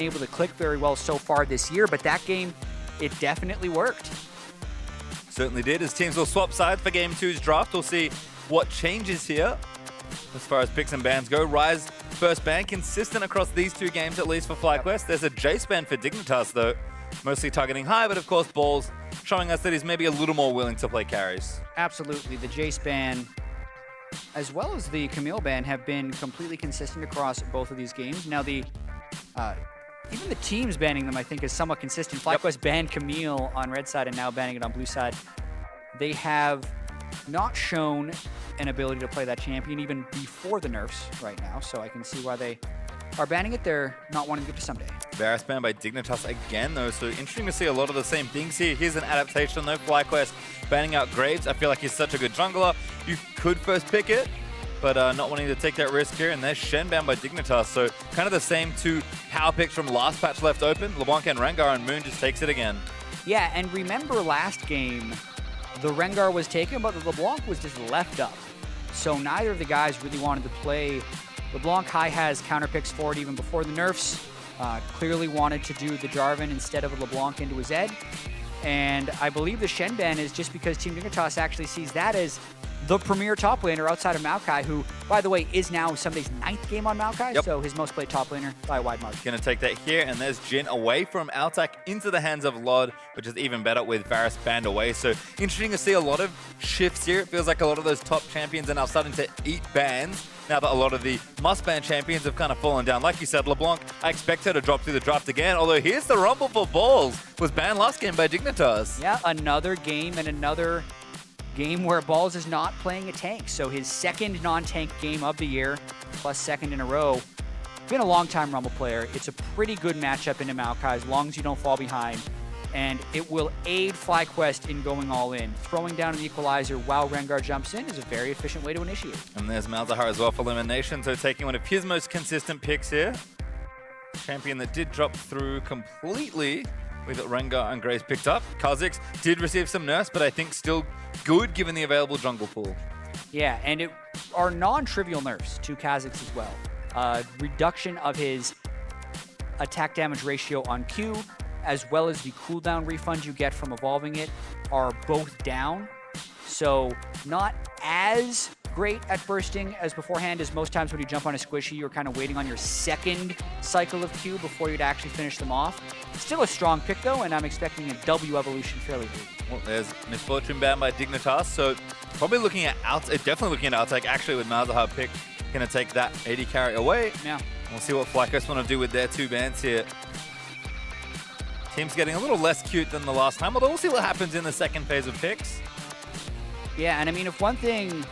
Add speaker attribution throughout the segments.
Speaker 1: able to click very well so far this year, but that game, it definitely worked.
Speaker 2: Certainly did. As teams will swap sides for Game 2's draft, we'll see what changes here as far as picks and bans go. Rise first ban, consistent across these two games, at least for FlyQuest. There's a Jace ban for Dignitas, though, mostly targeting high, but of course, Balls showing us that he's maybe a little more willing to play carries.
Speaker 1: Absolutely. The Jace ban, as well as the Camille ban, have been completely consistent across both of these games. Now, even the teams banning them, I think, is somewhat consistent. FlyQuest banned Camille on red side and now banning it on blue side. They have not shown an ability to play that champion even before the nerfs right now, so I can see why they are banning it. They're not wanting to give to Ssumday.
Speaker 2: Varus banned by Dignitas again, though, so interesting to see a lot of the same things here. Here's an adaptation, though. FlyQuest banning out Graves. I feel like he's such a good jungler. You could first pick it, but not wanting to take that risk here. And there's Shen banned by Dignitas, so kind of the same two power picks from last patch left open. LeBlanc and Rengar, and Moon just takes it again.
Speaker 1: Yeah, and remember last game, the Rengar was taken, but the LeBlanc was just left up. So neither of the guys really wanted to play. LeBlanc high has counter picks for it even before the nerfs. Clearly wanted to do the Jarvan instead of a LeBlanc into his Zed. And I believe the Shen ban is just because Team Dignitas actually sees that as the premier top laner outside of Maokai, who, by the way, is now Ssumday's 9th game on Maokai, so his most played top laner by a wide margin.
Speaker 2: Gonna take that here, and there's Jhin away from Altec into the hands of Lod, which is even better with Varus banned away. So interesting to see a lot of shifts here. It feels like a lot of those top champions are now starting to eat bans, now that a lot of the must-ban champions have kind of fallen down. Like you said, LeBlanc, I expect her to drop through the draft again, although here's the Rumble for Balls. Was banned last game by Dignitas.
Speaker 1: Yeah, another game and another game where Balls is not playing a tank. So his second non-tank game of the year, plus second in a row. Been a long-time Rumble player. It's a pretty good matchup into Maokai as long as you don't fall behind. And it will aid FlyQuest in going all in. Throwing down an equalizer while Rengar jumps in is a very efficient way to initiate.
Speaker 2: And there's Malzahar as well for Lemonnation, so taking one of his most consistent picks here. Champion that did drop through completely with Rengar and Graves picked up. Kha'Zix did receive some nerfs, but I think still good given the available jungle pool.
Speaker 1: Yeah, and it are non-trivial nerfs to Kha'Zix as well. Reduction of his attack damage ratio on Q, as well as the cooldown refund you get from evolving it, are both down. So not as great at bursting as beforehand, as most times when you jump on a squishy, you're kind of waiting on your second cycle of Q before you'd actually finish them off. Still a strong pick though, and I'm expecting a W evolution fairly early. Well,
Speaker 2: there's Misfortune banned by Dignitas, so probably looking at definitely looking at Altec, actually with Malzahar pick, gonna take that AD carry away.
Speaker 1: Yeah.
Speaker 2: We'll see what FlyQuest want to do with their two bans here. Team's getting a little less cute than the last time, although we'll see what happens in the second phase of picks.
Speaker 1: Yeah, and I mean, if one thing,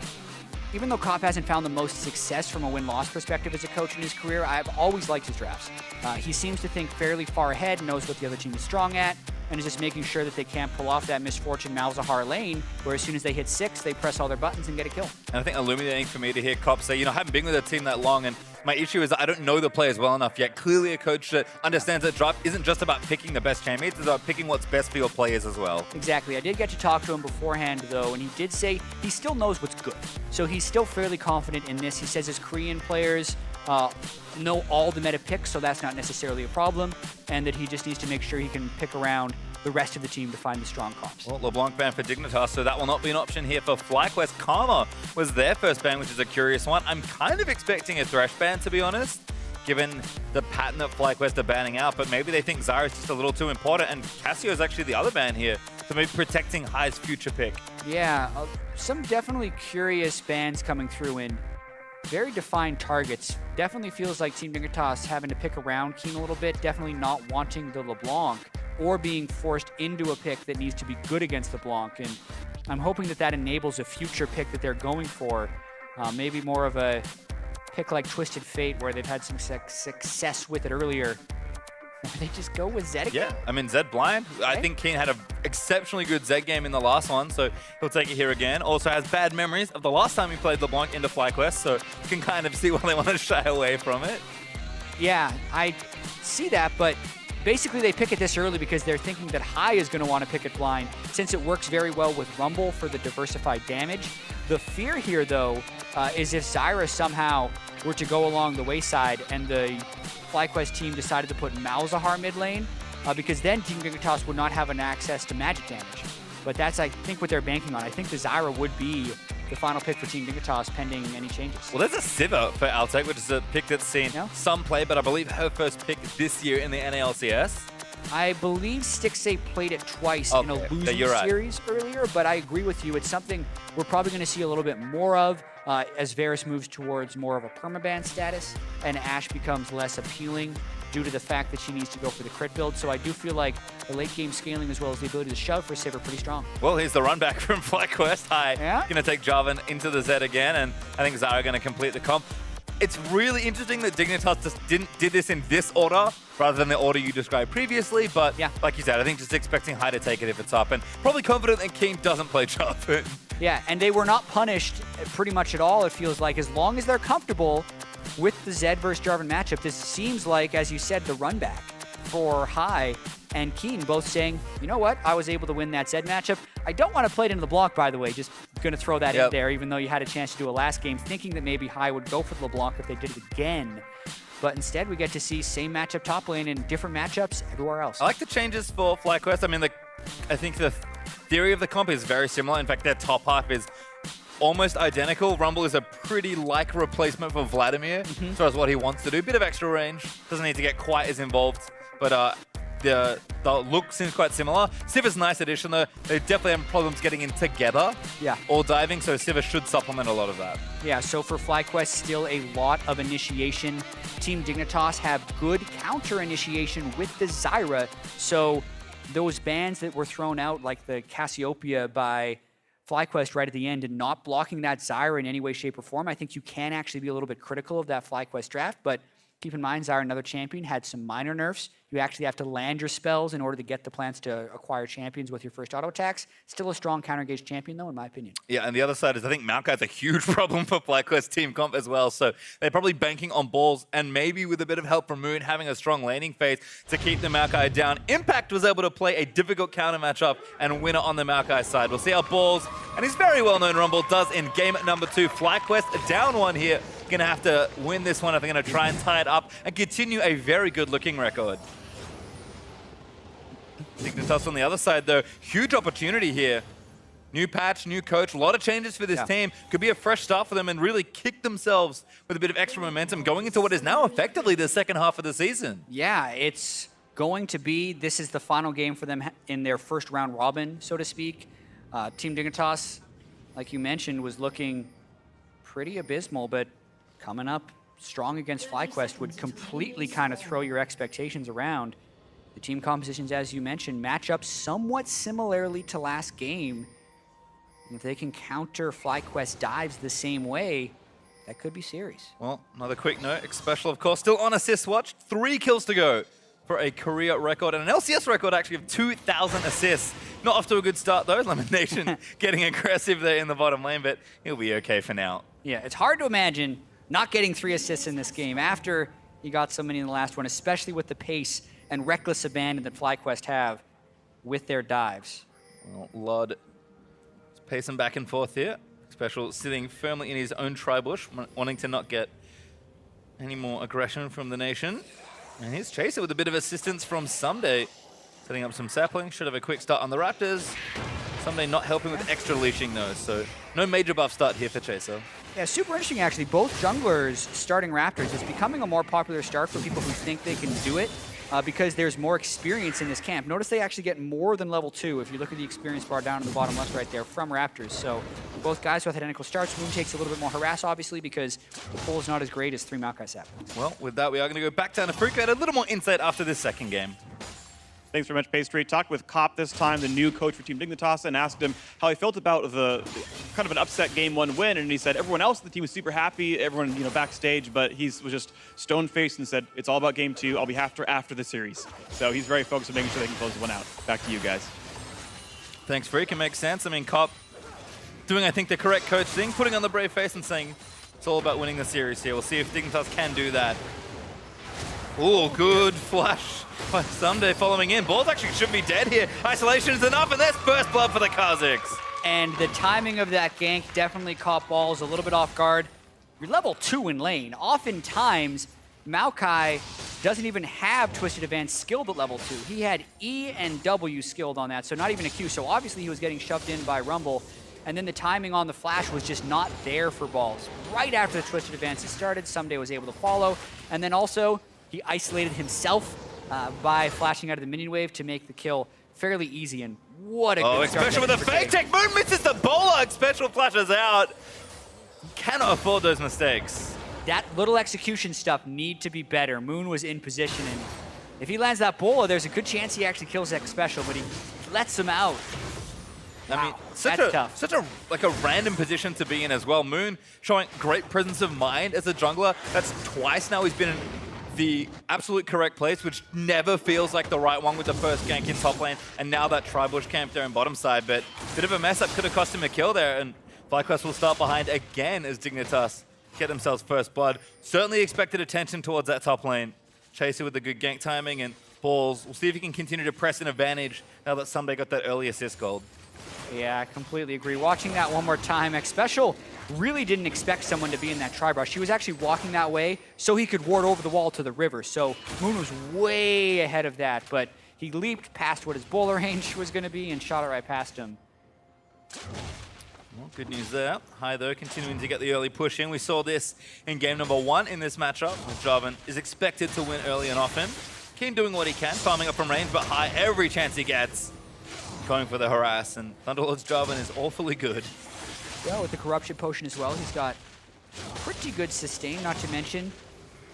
Speaker 1: even though Kopp hasn't found the most success from a win-loss perspective as a coach in his career, I've always liked his drafts. He seems to think fairly far ahead, knows what the other team is strong at, and is just making sure that they can't pull off that Misfortune Malzahar lane, where as soon as they hit 6, they press all their buttons and get a kill.
Speaker 2: And I think illuminating for me to hear Kopp say, I haven't been with a team that long, and my issue is that I don't know the players well enough yet. Clearly a coach that understands that draft isn't just about picking the best champions, it's about picking what's best for your players as well.
Speaker 1: Exactly. I did get to talk to him beforehand, though, and he did say he still knows what's good. So he's still fairly confident in this. He says his Korean players know all the meta picks, so that's not necessarily a problem, and that he just needs to make sure he can pick around the rest of the team to find the strong comps.
Speaker 2: Well, LeBlanc ban for Dignitas, so that will not be an option here for FlyQuest. Karma was their first ban, which is a curious one. I'm kind of expecting a Thresh ban, to be honest, given the pattern that FlyQuest are banning out, but maybe they think Zyra is just a little too important, and Cassio is actually the other ban here, so maybe protecting High's future pick.
Speaker 1: Yeah, some definitely curious bans coming through in very defined targets. Definitely feels like Team Dignitas having to pick around Keane a little bit, definitely not wanting the LeBlanc, or being forced into a pick that needs to be good against LeBlanc. And I'm hoping that that enables a future pick that they're going for. Maybe more of a pick like Twisted Fate, where they've had some success with it earlier. Or they just go with Zed again?
Speaker 2: Yeah, I mean, Zed blind. Okay. I think Keane had an exceptionally good Zed game in the last one, so he'll take it here again. Also has bad memories of the last time he played LeBlanc into FlyQuest, so you can kind of see why they want to shy away from it.
Speaker 1: Yeah, I see that, but basically they pick it this early because they're thinking that High is going to want to pick it blind, since it works very well with Rumble for the diversified damage. The fear here, though, is if Zyra somehow were to go along the wayside and the FlyQuest team decided to put Malzahar mid lane, because then Team Dignitas would not have an access to magic damage. But that's, I think, what they're banking on. I think the Zyra would be the final pick for Team Dignitas pending any changes.
Speaker 2: Well, there's a Sivir for Altec, which is a pick that's seen some play, but I believe her first pick this year in the NALCS.
Speaker 1: I believe Stixay played it twice in a losing series earlier, but I agree with you. It's something we're probably going to see a little bit more of as Varus moves towards more of a permaban status and Ashe becomes less appealing due to the fact that she needs to go for the crit build. So I do feel like the late game scaling as well as the ability to shove for Sivir pretty strong.
Speaker 2: Well, here's the run back from FlyQuest. Going to take Jarvan into the Zed again, and I think Zyra going to complete the comp. It's really interesting that Dignitas just did this in this order rather than the order you described previously, but like you said, I think just expecting High to take it if it's up, and probably confident that Keane doesn't play Jarvan.
Speaker 1: Yeah, and they were not punished pretty much at all, it feels like. As long as they're comfortable with the Zed versus Jarvan matchup, this seems like, as you said, the run back for High and Keane both saying, you know what, I was able to win that Zed matchup. I don't want to play it into the block, by the way, just going to throw that in there, even though you had a chance to do a last game, thinking that maybe High would go for the LeBlanc if they did it again. But instead, we get to see same matchup top lane and different matchups everywhere else.
Speaker 2: I like the changes for FlyQuest. I mean, I think the theory of the comp is very similar. In fact, their top half is almost identical. Rumble is a pretty like replacement for Vladimir as far as what he wants to do. Bit of extra range. Doesn't need to get quite as involved. But the look seems quite similar. Sivir's a nice addition, though. They definitely have problems getting in together or diving, so Sivir should supplement a lot of that.
Speaker 1: Yeah, so for FlyQuest, still a lot of initiation. Team Dignitas have good counter initiation with the Zyra. So those bans that were thrown out, like the Cassiopeia by FlyQuest right at the end, and not blocking that Zyra in any way, shape, or form, I think you can actually be a little bit critical of that FlyQuest draft, but keep in mind, Zyra, another champion, had some minor nerfs. You actually have to land your spells in order to get the plants to acquire champions with your first auto attacks. Still a strong counter-engaged champion, though, in my opinion. Yeah,
Speaker 2: and the other side is I think Maokai is a huge problem for FlyQuest team comp as well. So they're probably banking on balls and maybe with a bit of help from Moon having a strong laning phase to keep the Maokai down. Impact was able to play a difficult counter matchup and win it on the Maokai side. We'll see how balls and his very well-known Rumble does in game number 2. FlyQuest down one here. Going to have to win this one if they're going to try and tie it up and continue a very good-looking record. Dignitas on the other side, though, huge opportunity here. New patch, new coach, a lot of changes for this team. Could be a fresh start for them and really kick themselves with a bit of extra momentum going into what is now effectively the second half of the season.
Speaker 1: Yeah, it's going to be, this is the final game for them in their first round robin, so to speak. Team Dignitas, like you mentioned, was looking pretty abysmal, but coming up strong against FlyQuest would completely kind of throw your expectations around. The team compositions, as you mentioned, match up somewhat similarly to last game. And if they can counter FlyQuest dives the same way, that could be serious.
Speaker 2: Well, another quick note, Xpecial, of course, still on assist watch. 3 kills to go for a career record and an LCS record actually of 2,000 assists. Not off to a good start, though. Lemonnation getting aggressive there in the bottom lane, but he'll be okay for now.
Speaker 1: Yeah, it's hard to imagine not getting 3 assists in this game after you got so many in the last one, especially with the pace and reckless abandon that FlyQuest have with their dives.
Speaker 2: Well, Lod is pacing back and forth here. Xpecial sitting firmly in his own tri-bush, wanting to not get any more aggression from the nation. And here's Chaser with a bit of assistance from Ssumday. Setting up some saplings, should have a quick start on the Raptors. Ssumday not helping with extra leashing though, so no major buff start here for Chaser.
Speaker 1: Yeah, super interesting actually. Both junglers starting Raptors. It's becoming a more popular start for people who think they can do it. Because there's more experience in this camp. Notice they actually get more than level 2 if you look at the experience bar down in the bottom left right there from Raptors. So both guys with identical starts. Moon takes a little bit more harass, obviously, because the pool is not as great as 3 Maokai saplings.
Speaker 2: Well, with that, we are going to go back down to FlyQuest. A little more insight after this second game.
Speaker 3: Thanks very much, Pastry. Talked with Cop this time, the new coach for Team Dignitas, and asked him how he felt about the kind of an upset Game 1 win. And he said everyone else in the team was super happy, everyone backstage, but he was just stone-faced and said, it's all about Game 2. I'll be after the series. So he's very focused on making sure they can close the one out. Back to you guys.
Speaker 2: Thanks, Freak. It makes sense. I mean, Cop doing, I think, the correct coach thing, putting on the brave face and saying it's all about winning the series here. We'll see if Dignitas can do that. Oh, good flash by Ssumday following in. Balls actually should be dead here. Isolation is enough, and there's first blood for the Kha'Zix.
Speaker 1: And the timing of that gank definitely caught Balls a little bit off guard. you're level 2 in lane. Oftentimes, Maokai doesn't even have Twisted Advance skilled at level 2. He had E and W skilled on that, so not even a Q. So obviously he was getting shoved in by Rumble, and then the timing on the flash was just not there for balls. Right after the Twisted Advances started, Ssumday was able to follow, and then also he isolated himself by flashing out of the minion wave to make the kill fairly easy, and what a good start.
Speaker 2: Xpecial with a fake tech. Moon misses the bowler. Xpecial flashes out. Cannot afford those mistakes.
Speaker 1: That little execution stuff need to be better. Moon was in position, and if he lands that bowler, there's a good chance he actually kills Xpecial, but he lets him out.
Speaker 2: I mean,
Speaker 1: Wow,
Speaker 2: such a like a random position to be in as well. Moon showing great presence of mind as a jungler. That's twice now he's been in the absolute correct place, which never feels like the right one with the first gank in top lane, and now that Tribush camp there in bottom side. But bit of a mess up could have cost him a kill there, and FlyQuest will start behind again as Dignitas get themselves first blood. Certainly expected attention towards that top lane. Chaser with the good gank timing and balls. We'll see if he can continue to press an advantage now that Ssumday got that early assist gold.
Speaker 1: Yeah, I completely agree. Watching that one more time, Xpecial really didn't expect someone to be in that tri-brush. He was actually walking that way so he could ward over the wall to the river. So Moon was way ahead of that, but he leaped past what his bowler range was going to be and shot it right past him.
Speaker 2: Well, good news there. High, though, continuing to get the early push in. We saw this in game number 1 in this matchup. Jarvan is expected to win early and often. Keane doing what he can, farming up from range, but High every chance he gets. Going for the harass, and Thunderlord's Jarvan is awfully good.
Speaker 1: Yeah, with the Corruption Potion as well, he's got pretty good sustain, not to mention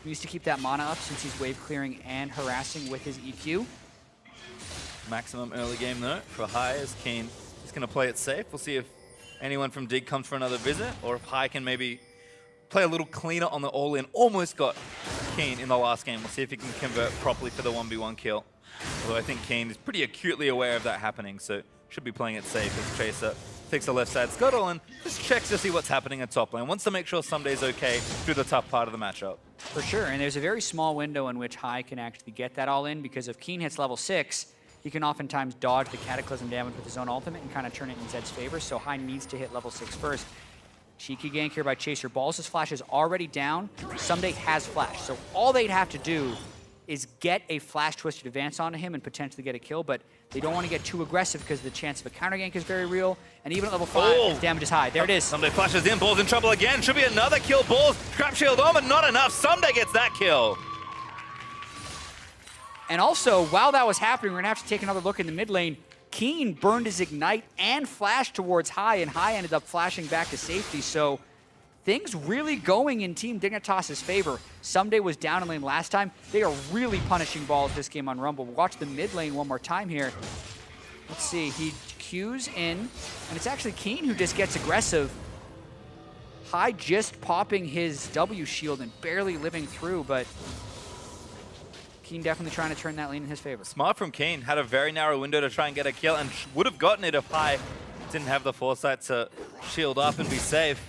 Speaker 1: he needs to keep that mana up since he's wave clearing and harassing with his EQ.
Speaker 2: Maximum early game, though, for High as Keane is going to play it safe. We'll see if anyone from Dig comes for another visit, or if High can maybe play a little cleaner on the all-in. Almost got Keane in the last game. We'll see if he can convert properly for the 1v1 kill. Although I think Keane is pretty acutely aware of that happening, so should be playing it safe as Chaser takes the left side scuttle and just checks to see what's happening at top lane. Wants to make sure Ssumday's okay through the tough part of the matchup.
Speaker 1: For sure, and there's a very small window in which High can actually get that all in, because if Keane hits level 6, he can oftentimes dodge the Cataclysm damage with his own ultimate and kind of turn it in Zed's favor, so High needs to hit level 6 first. Cheeky gank here by Chaser. Balls' flash is already down. Ssumday has flash, so all they'd have to do is get a flash twisted advance onto him and potentially get a kill, but they don't want to get too aggressive because the chance of a counter gank is very real, and even at level 5, damage is high. There it is.
Speaker 2: Ssumday flashes in, Ball's in trouble again. Should be another kill. Ball's trap shield on, but not enough. Ssumday gets that kill.
Speaker 1: And also, while that was happening, we're going to have to take another look in the mid lane. Keane burned his Ignite and flashed towards High, and High ended up flashing back to safety, so things really going in Team Dignitas' favor. Ssumday was down in lane last time. They are really punishing balls this game on Rumble. Watch the mid lane one more time here. Let's see, he Qs in, and it's actually Keane who just gets aggressive. High just popping his W shield and barely living through, but Keane definitely trying to turn that lane in his favor.
Speaker 2: Smart from Keane. Had a very narrow window to try and get a kill, and would have gotten it if High didn't have the foresight to shield up and be safe.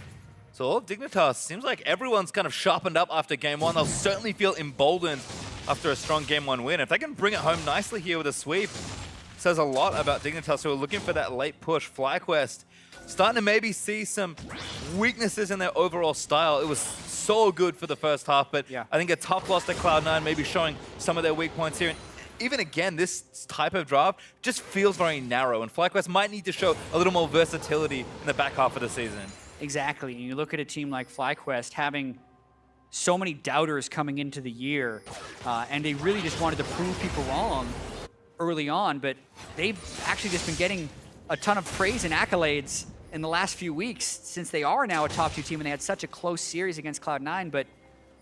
Speaker 2: So all Dignitas, seems like everyone's kind of sharpened up after game 1. They'll certainly feel emboldened after a strong game 1 win. If they can bring it home nicely here with a sweep, it says a lot about Dignitas, who are looking for that late push. FlyQuest starting to maybe see some weaknesses in their overall style. It was so good for the first half, but yeah, I think a tough loss to Cloud9, maybe showing some of their weak points here. And even again, this type of draft just feels very narrow, and FlyQuest might need to show a little more versatility in the back half of the season.
Speaker 1: Exactly, and you look at a team like FlyQuest having so many doubters coming into the year, and they really just wanted to prove people wrong early on, but they've actually just been getting a ton of praise and accolades in the last few weeks, since they are now a top 2 team and they had such a close series against Cloud9, but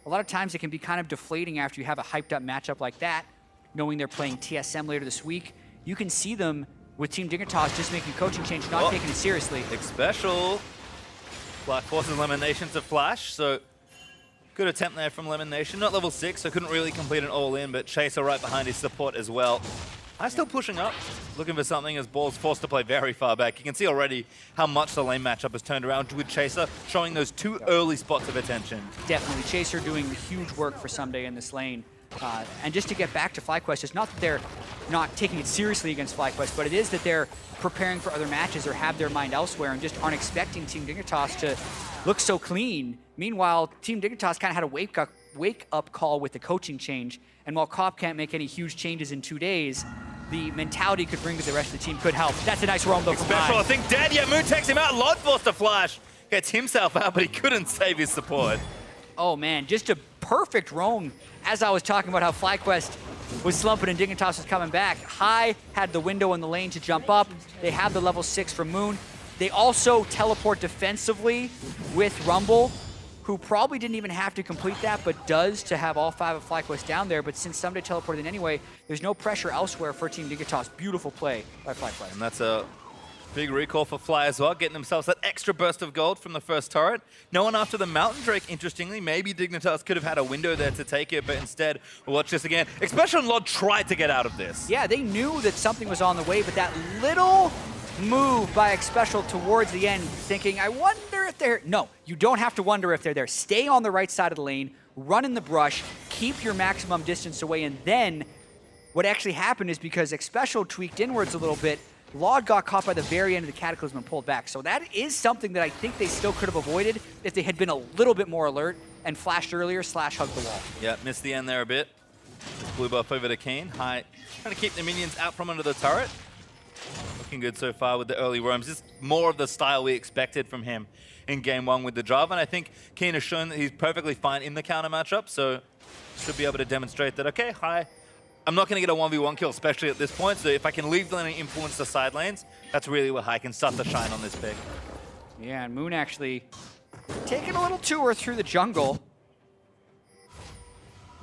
Speaker 1: a lot of times it can be kind of deflating after you have a hyped up matchup like that, knowing they're playing TSM later this week. You can see them with Team Dignitas just making a coaching change, not taking it seriously.
Speaker 2: Xpecial. Black forces Lemonnation to flash, so good attempt there from Lemonnation. Not level 6, so couldn't really complete an all-in, but Chaser right behind his support as well. I'm still pushing up, looking for something as Ball's forced to play very far back. You can see already how much the lane matchup has turned around with Chaser, showing those 2 early spots of attention.
Speaker 1: Definitely, Chaser doing huge work for Ssumday in this lane. And just to get back to FlyQuest, it's not that they're not taking it seriously against FlyQuest, but it is that they're preparing for other matches or have their mind elsewhere and just aren't expecting Team Dignitas to looks so clean. Meanwhile, Team Dignitas kind of had a wake-up call with the coaching change. And while Cop can't make any huge changes in 2 days, the mentality could bring to the rest of the team could help. That's a nice roam though from
Speaker 2: Xpecial,
Speaker 1: High.
Speaker 2: I think dead. Yeah, Moon takes him out. Lod forced a flash. Gets himself out, but he couldn't save his support.
Speaker 1: Oh man, just a perfect roam. As I was talking about how FlyQuest was slumping and Dignitas was coming back, High had the window in the lane to jump up. They have the level 6 from Moon. They also teleport defensively with Rumble, who probably didn't even have to complete that, but does to have all 5 of FlyQuest down there. But since Ssumday teleported in anyway, there's no pressure elsewhere for Team Dignitas. Beautiful play by FlyQuest.
Speaker 2: And that's a big recall for Fly as well, getting themselves that extra burst of gold from the first turret. No one after the Mountain Drake, interestingly. Maybe Dignitas could have had a window there to take it, but instead, we'll watch this again. Xpecial and Lod tried to get out of this.
Speaker 1: Yeah, they knew that something was on the way, but that little move by Xpecial towards the end, thinking, I wonder if they're... No, you don't have to wonder if they're there. Stay on the right side of the lane, run in the brush, keep your maximum distance away, and then what actually happened is because Xpecial tweaked inwards a little bit, Lod got caught by the very end of the Cataclysm and pulled back. So that is something that I think they still could have avoided if they had been a little bit more alert and flashed earlier / hugged the wall.
Speaker 2: Yeah, missed the end there a bit. Blue buff over to Keane. High, trying to keep the minions out from under the turret. Looking good so far with the early roams. Just more of the style we expected from him in game 1 with the Jarvan. I think Keane has shown that he's perfectly fine in the counter matchup, so should be able to demonstrate that, okay, High, I'm not going to get a 1v1 kill, especially at this point, so if I can leave the lane and influence the side lanes, that's really where High can start to shine on this pick.
Speaker 1: Yeah, and Moon actually taking a little tour through the jungle.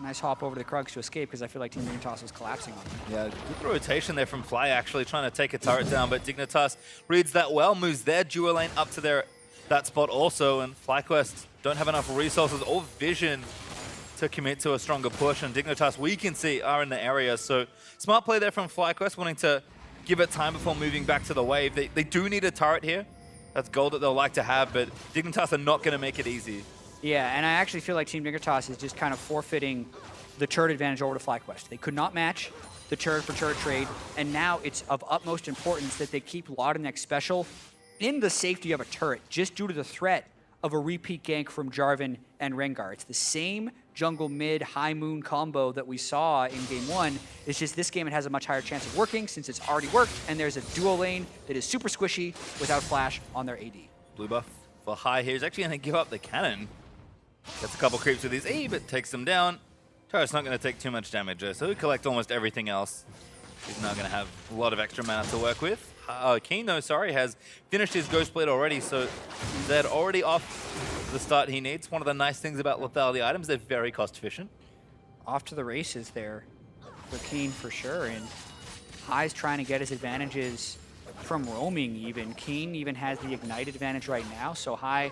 Speaker 1: Nice hop over to the Krugs to escape because I feel like Team Dignitas was collapsing on them.
Speaker 2: Yeah, good rotation there from Fly, actually trying to take a turret down, but Dignitas reads that well, moves their dual lane up to that spot also, and FlyQuest don't have enough resources or vision to commit to a stronger push, and Dignitas, we can see, are in the area, so smart play there from FlyQuest, wanting to give it time before moving back to the wave. They do need a turret here. That's gold that they'll like to have, but Dignitas are not going to make it easy.
Speaker 1: Yeah, and I actually feel like Team Dignitas is just kind of forfeiting the turret advantage over to FlyQuest. They could not match the turret for turret trade, and now it's of utmost importance that they keep Lod and Xpecial in the safety of a turret, just due to the threat of a repeat gank from Jarvan and Rengar. It's the same jungle mid high Moon combo that we saw in game 1. It's just this game it has a much higher chance of working since it's already worked, and there's a dual lane that is super squishy without flash on their AD.
Speaker 2: Blue buff for High here. He's actually going to give up the cannon. Gets a couple creeps with his E, but takes them down. Turret's not going to take too much damage, so he'll collect almost everything else. He's now going to have a lot of extra mana to work with. Keane, though, sorry, has finished his Ghost Blade already, so they're already off the start he needs. One of the nice things about lethality items, they're very cost efficient.
Speaker 1: Off to the races there for Keane for sure, and High's trying to get his advantages from roaming even. Keane even has the Ignite advantage right now, so High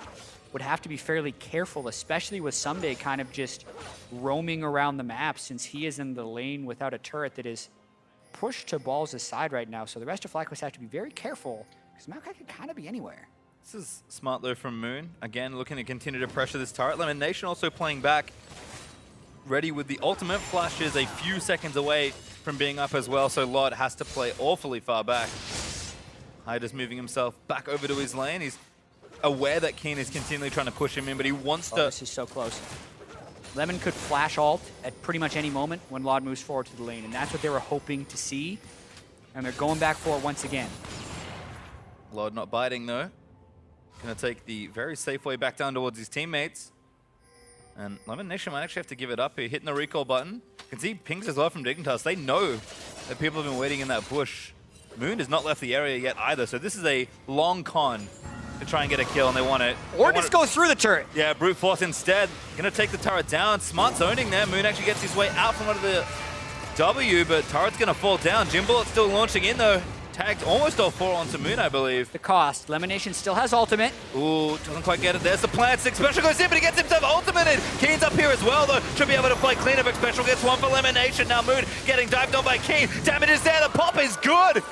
Speaker 1: would have to be fairly careful, especially with Ssumday kind of just roaming around the map since he is in the lane without a turret that is pushed to Balls' side right now. So the rest of FlyQuest have to be very careful because Maokai could kind of be anywhere.
Speaker 2: This is smart though from Moon. Again, looking to continue to pressure this turret. Lemonnation also playing back, ready with the ultimate. Flash is a few seconds away from being up as well, so Lod has to play awfully far back. High just moving himself back over to his lane. He's aware that Keane is continually trying to push him in, but he wants to...
Speaker 1: This is so close. Lemon could flash ult at pretty much any moment when Lod moves forward to the lane, and that's what they were hoping to see. And they're going back for it once again.
Speaker 2: Lod not biting though. Gonna take the very safe way back down towards his teammates. And Lemonnation might actually have to give it up here, hitting the recall button. You can see pings as well from Dignitas. They know that people have been waiting in that bush. Moon has not left the area yet either, so this is a long con to try and get a kill, and they want it.
Speaker 1: Or just go through the turret.
Speaker 2: Yeah, brute force instead. Gonna take the turret down. Smart zoning there. Moon actually gets his way out from under the W, but turret's gonna fall down. Jim Bullet's still launching in though. Tagged almost all 4 onto Moon, I believe.
Speaker 1: The cost. Lemonnation still has ultimate.
Speaker 2: Ooh, doesn't quite get it. There's the plant. Xpecial goes in, but he gets himself ultimated. Keane's up here as well, though. Should be able to play clean up. Xpecial gets one for Lemonnation. Now Moon getting dived on by Keane. Damage is there. The pop is good.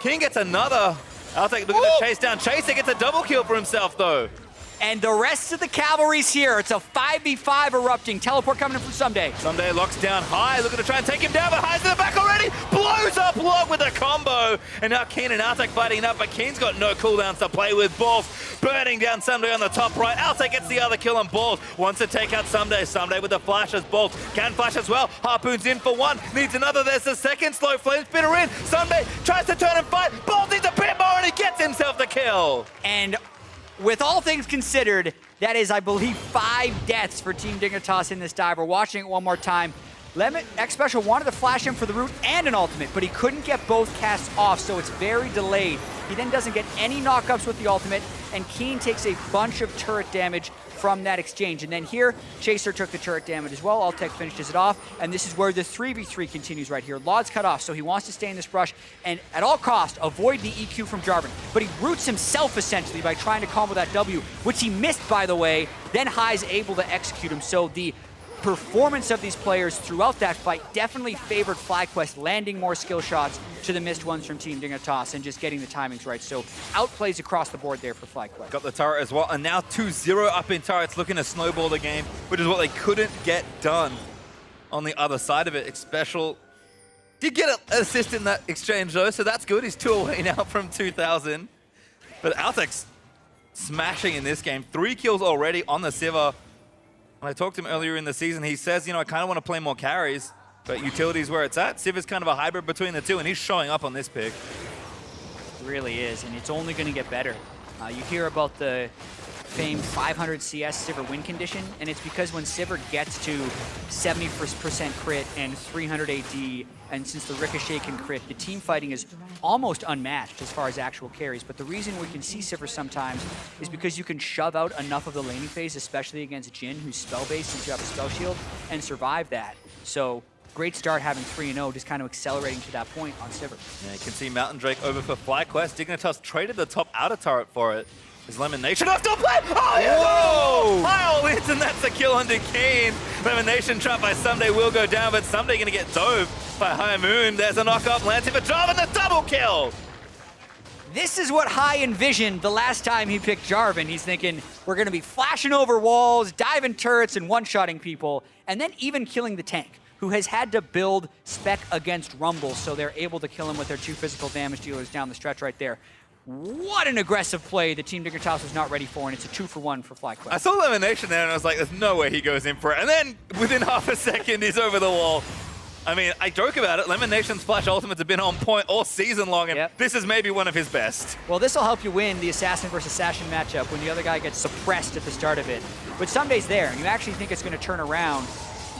Speaker 2: Keane gets another. Altec looking to chase down. Chaser gets a double kill for himself, though.
Speaker 1: And the rest of the cavalry's here. It's a 5v5 erupting. Teleport coming in from Ssumday.
Speaker 2: Ssumday locks down High, looking to try and take him down, but High's in the back already. Blows up Log with a combo. low, and now Keane and Altec fighting it up, but Keane's got no cooldowns to play with. Balls burning down Ssumday on the top right. Altec gets the other kill on Balls, wants to take out Ssumday. Ssumday with the flashes, Balls can flash as well. Harpoon's in for one, needs another. There's the second slow flame spitter in. Ssumday tries to turn and fight. Balls needs a bit more, and he gets himself the kill.
Speaker 1: And with all things considered, that is, I believe, 5 deaths for Team Dignitas in this dive. We're watching it one more time. Xpecial wanted to flash him for the root and an ultimate, but he couldn't get both casts off, so it's very delayed. He then doesn't get any knockups with the ultimate, and Keane takes a bunch of turret damage from that exchange. And then here, Chaser took the turret damage as well. Altec finishes it off, and this is where the 3v3 continues right here. Lod's cut off, so he wants to stay in this brush and at all costs avoid the EQ from Jarvan. But he roots himself essentially by trying to combo that W, which he missed, by the way. Then High's able to execute him. So the performance of these players throughout that fight definitely favored FlyQuest, landing more skill shots to the missed ones from Team Dignitas and just getting the timings right. So outplays across the board there for FlyQuest.
Speaker 2: Got the turret as well, and now 2-0 up in turrets, looking to snowball the game, which is what they couldn't get done on the other side of it. Xpecial did get an assist in that exchange though, so that's good. He's 2 away now from 2,000. But Altec's smashing in this game. 3 kills already on the Sivir. When I talked to him earlier in the season, he says, you know, I kind of want to play more carries, but utility's where it's at. Sivir's kind of a hybrid between the two, and he's showing up on this pick.
Speaker 1: It really is, and it's only going to get better. You hear about the famed 500 CS Sivir win condition, and it's because when Sivir gets to 70% crit and 300 AD, and since the Ricochet can crit, the team fighting is almost unmatched as far as actual carries. But the reason we can see Sivir sometimes is because you can shove out enough of the laning phase, especially against Jhin, who's spell-based since you have a spell shield, and survive that. So great start having 3-0, just kind of accelerating to that point on Sivir.
Speaker 2: Yeah, you can see Mountain Drake over for FlyQuest. Dignitas traded the top outer turret for it. Is Lemonnation off to play? Oh, yeah! Whoa! High all wins, and that's a kill under Keane. Lemonnation trapped by Ssumday will go down, but Ssumday going to get dove by High Moon. There's a knock-up, lands for Jarvan, the double kill!
Speaker 1: This is what High envisioned the last time he picked Jarvan. He's thinking, we're going to be flashing over walls, diving turrets, and one-shotting people, and then even killing the tank, who has had to build spec against Rumble, so they're able to kill him with their 2 physical damage dealers down the stretch right there. What an aggressive play the Team Dignitas was not ready for, and it's a 2-for-1 for FlyQuest.
Speaker 2: I saw Lemonnation there, and I was like, there's no way he goes in for it. And then, within half a second, he's over the wall. I mean, I joke about it. Lemmonnation's flash ultimates have been on point all season long, and this is maybe one of his best.
Speaker 1: Well, this will help you win the Assassin versus Assassin matchup when the other guy gets suppressed at the start of it. But Ssumday's there, and you actually think it's going to turn around.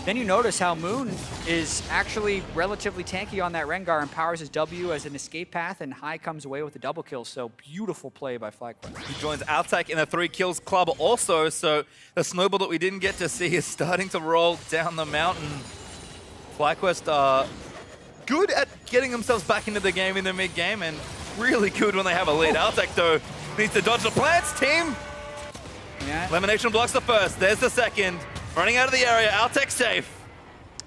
Speaker 1: Then you notice how Moon is actually relatively tanky on that Rengar and powers his W as an escape path, and High comes away with a double kill. So beautiful play by FlyQuest.
Speaker 2: He joins Altec in the 3 kills club also, so the snowball that we didn't get to see is starting to roll down the mountain. FlyQuest are good at getting themselves back into the game in the mid-game, and really good when they have a lead. Altec, though, needs to dodge the plants, team!
Speaker 1: Yeah.
Speaker 2: Lemonnation blocks the first, there's the second. Running out of the area, Altec safe.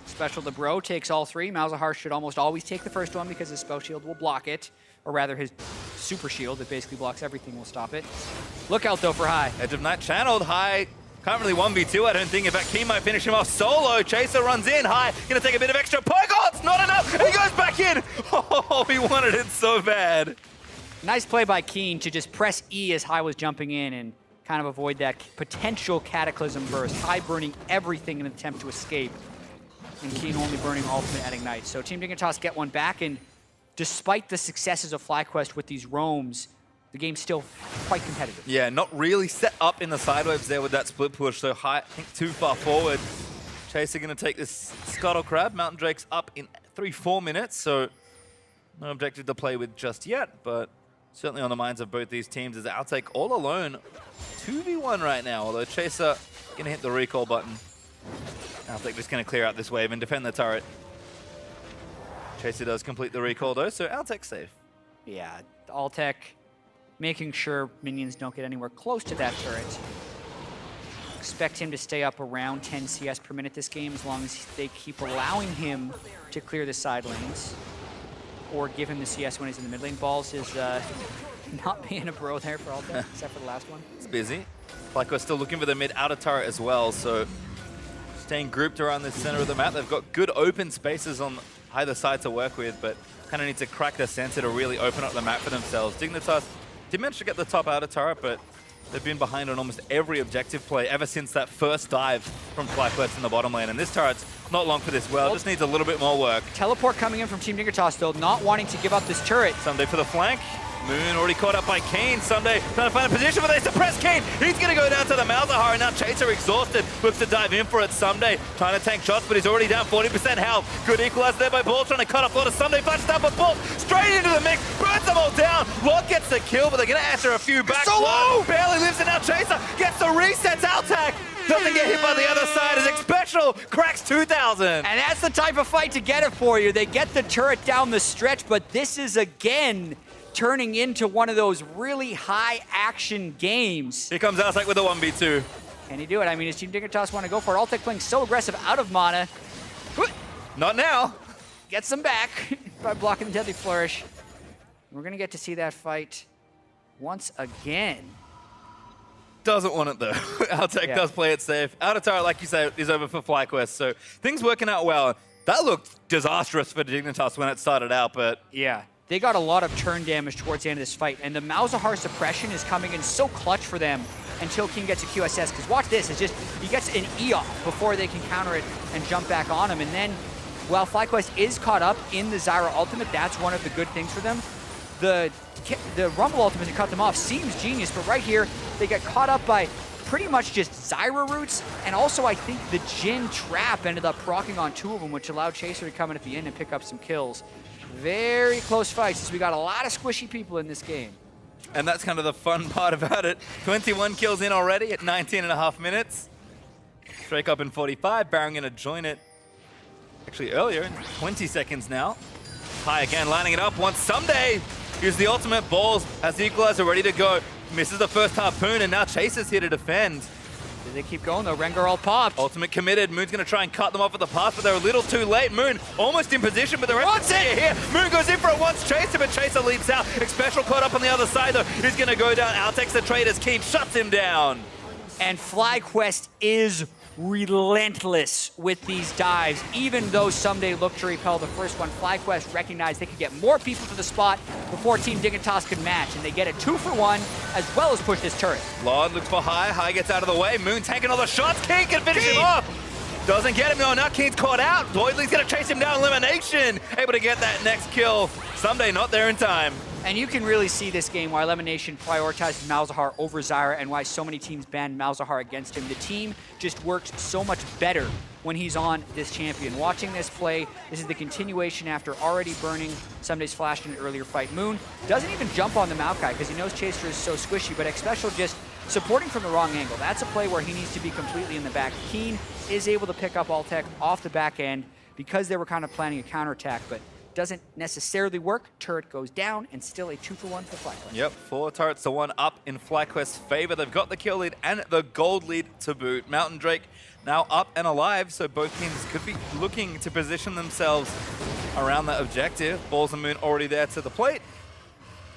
Speaker 1: Xpecial the bro takes all 3. Malzahar should almost always take the first one because his spell shield will block it. Or rather, his super shield that basically blocks everything will stop it. Look out, though, for High.
Speaker 2: Edge of Night channeled. High can't really 1v2, I don't think. In fact, Keane might finish him off solo. Chaser runs in. High gonna take a bit of extra poke. Oh, it's not enough. And he goes back in. Oh, he wanted it so bad.
Speaker 1: Nice play by Keane to just press E as High was jumping in and kind of avoid that potential Cataclysm burst. High burning everything in an attempt to escape, and Keane only burning ultimate at Ignite. So Team Dignitas get one back, and despite the successes of FlyQuest with these roams, the game's still quite competitive.
Speaker 2: Yeah, not really set up in the sidewaves there with that split push, so High, I think, too far forward. Chaser gonna take this Scuttle Crab. Mountain Drake's up in 3-4 minutes, so no objective to play with just yet, but certainly on the minds of both these teams is Altec all alone. 2v1 right now, although Chaser gonna hit the recall button. Altec just gonna clear out this wave and defend the turret. Chaser does complete the recall though, so Altec's safe.
Speaker 1: Yeah, Altec making sure minions don't get anywhere close to that turret. Expect him to stay up around 10 CS per minute this game as long as they keep allowing him to clear the side lanes or give him the CS when he's in the mid lane. Balls is not being a bro there for Altec, except for the last one.
Speaker 2: It's busy. FlyQuest still looking for the mid outer turret as well, so staying grouped around the center of the map. They've got good open spaces on either side to work with, but kind of need to crack the center to really open up the map for themselves. Dignitas did manage to get the top outer turret, but they've been behind on almost every objective play ever since that first dive from FlyQuest in the bottom lane. And this turret's not long for this well, just needs a little bit more work.
Speaker 1: Teleport coming in from Team Dignitas, though, not wanting to give up this turret.
Speaker 2: Ssumday for the flank. Moon already caught up by Keane. Ssumday trying to find a position, but they suppress Keane. He's going to go down to the Malzahar, and now Chaser exhausted. Looks to dive in for it. Ssumday trying to tank shots, but he's already down 40% health. Good equalizer there by Ball, trying to cut off Lord. Ssumday flashes down, but Ball straight into the mix, burns them all down. Lord gets the kill, but they're going to answer a few back.
Speaker 1: So low!
Speaker 2: Barely lives, and now Chaser gets the resets. Altec doesn't get hit by the other side as Xpecial cracks 2,000.
Speaker 1: And that's the type of fight to get it for you. They get the turret down the stretch, but this is, again, turning into one of those really high-action games.
Speaker 2: Here comes Altec with a 1v2.
Speaker 1: Can he do it? I mean, does Team Dignitas want to go for it? Altec playing so aggressive out of mana.
Speaker 2: Not now.
Speaker 1: Gets them back by blocking the Deadly Flourish. We're going to get to see that fight once again.
Speaker 2: Doesn't want it though. Altec does play it safe. Outer turret, like you say, is over for FlyQuest, so things working out well. That looked disastrous for Dignitas when it started out, but
Speaker 1: yeah. They got a lot of turn damage towards the end of this fight, and the Malzahar suppression is coming in so clutch for them until Keane gets a QSS, because watch this, it's just, he gets an E off before they can counter it and jump back on him, and then, while FlyQuest is caught up in the Zyra ultimate, that's one of the good things for them. The Rumble ultimate to cut them off seems genius, but right here, they get caught up by pretty much just Zyra roots, and also I think the Jhin trap ended up proccing on 2 of them, which allowed Chaser to come in at the end and pick up some kills. Very close fights, as we got a lot of squishy people in this game.
Speaker 2: And that's kind of the fun part about it. 21 kills in already at 19.5 minutes. Drake up in 45, Baron gonna join it actually earlier in 20 seconds now. High again, lining it up, wants Ssumday. Use the ultimate, Balls has the equalizer ready to go. Misses the first harpoon, and now Chaser's here to defend.
Speaker 1: Did they keep going though? Rengar all popped.
Speaker 2: Ultimate committed. Moon's going to try and cut them off at the pass, but they're a little too late. Moon almost in position, but the rest of it here. Moon goes in for it once. Chaser, but Chaser leaps out. Xpecial caught up on the other side though. He's going to go down. Altec's the trade as Keane shuts him down.
Speaker 1: And FlyQuest is relentless with these dives. Even though Ssumday looked to repel the first one, FlyQuest recognized they could get more people to the spot before Team Dignitas could match, and they get a 2-for-1 as well as push this turret.
Speaker 2: Lord looks for High. High gets out of the way. Moon taking all the shots. Keane can finish him off. Doesn't get him. No, now Keane's caught out. Doidley's going to chase him down. Lemonnation able to get that next kill. Ssumday not there in time.
Speaker 1: And you can really see this game why Lemonnation prioritizes Malzahar over Zyra and why so many teams banned Malzahar against him. The team just works so much better when he's on this champion. Watching this play, this is the continuation after already burning Ssumday's flash in an earlier fight. Moon doesn't even jump on the Maokai because he knows Chaser is so squishy, but Xpecial just supporting from the wrong angle. That's a play where he needs to be completely in the back. Keane is able to pick up Altec off the back end because they were kind of planning a counterattack, but doesn't necessarily work. Turret goes down, and still a 2-for-1 for FlyQuest.
Speaker 2: Yep, 4 turrets to 1 up in FlyQuest's favor. They've got the kill lead and the gold lead to boot. Mountain Drake now up and alive, so both teams could be looking to position themselves around that objective. Balls and Moon already there to the plate.